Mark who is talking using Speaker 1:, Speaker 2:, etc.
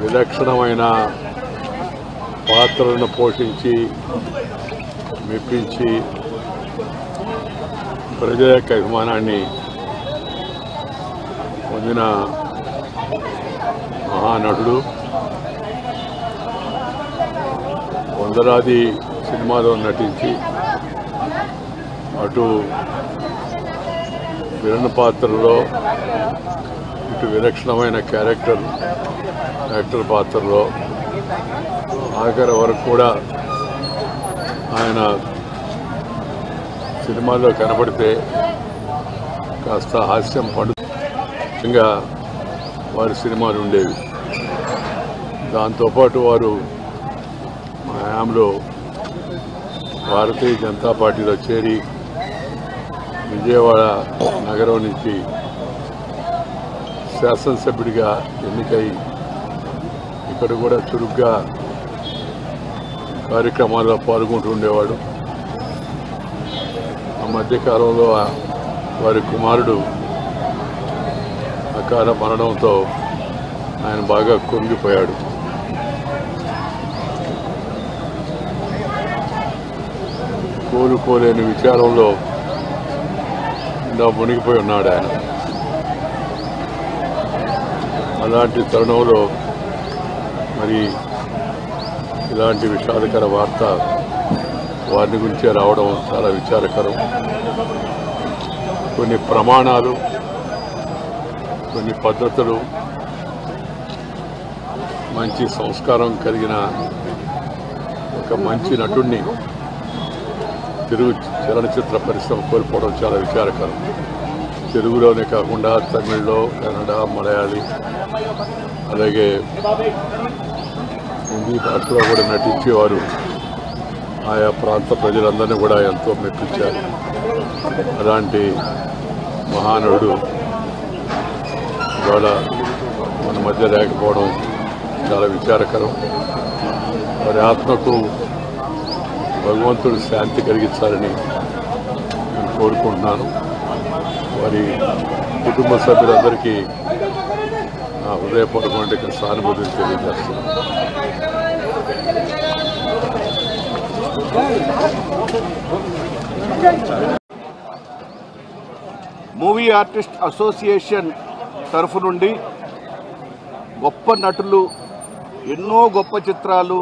Speaker 1: విలక్షణమైన పాత్రలను పోషించి మెప్పించి ప్రజల యొక్క అభిమానాన్ని పొందిన మహానటుడు. వందలాది సినిమాలో నటించి అటు విలన్ పాత్రలో ఇటు విలక్షణమైన యాక్టర్ పాత్రలో ఆఖరి వరకు కూడా ఆయన సినిమాల్లో కనబడితే కాస్త హాస్యం పండుగ వారి సినిమాలు ఉండేవి. దాంతోపాటు వారు మా హయాంలో భారతీయ జనతా పార్టీలో చేరి విజయవాడ నగరం నుంచి శాసనసభ్యుడిగా ఎన్నికై ఇక్కడ కూడా చురుగ్గా కార్యక్రమాల్లో పాల్గొంటూ ఉండేవాడు. ఆ మధ్యకాలంలో వారి కుమారుడు అకాల మరణంతో ఆయన బాగా కుంగిపోయాడు. కోలుకోలేని విచారంలో మునిగిపోయి ఉన్నాడు ఆయన. అలాంటి తరుణంలో మరి ఇలాంటి విషాదకర వార్త వారిని గురించే రావడం చాలా విచారకరం. కొన్ని ప్రమాణాలు, కొన్ని పద్ధతులు, మంచి సంస్కారం కలిగిన ఒక మంచి నటుడిని తెలుగు చలనచిత్ర పరిశ్రమ కోల్పోవడం చాలా విచారకరం. తెలుగులోనే కాకుండా తమిళ్లో, కన్నడ, మలయాళీ, అలాగే హిందీ భాషలో కూడా నటించేవారు ఆయా ప్రాంత ప్రజలందరినీ కూడా ఎంతో మెప్పించారు. అలాంటి మహానటుడు ఇవాళ మన మధ్య లేకపోవడం చాలా విచారకరం. వారి ఆత్మకు భగవంతుడు శాంతి కలిగించాలని నేను కోరుకుంటున్నాను. వారి కుటుంబ సభ్యులందరికీ నా హృదయపూర్వకమైన సానుభూతిని తెలియజేస్తున్నాను.
Speaker 2: మూవీ ఆర్టిస్ట్ అసోసియేషన్ తరఫు నుండి గొప్ప నటులు, ఎన్నో గొప్ప చిత్రాలు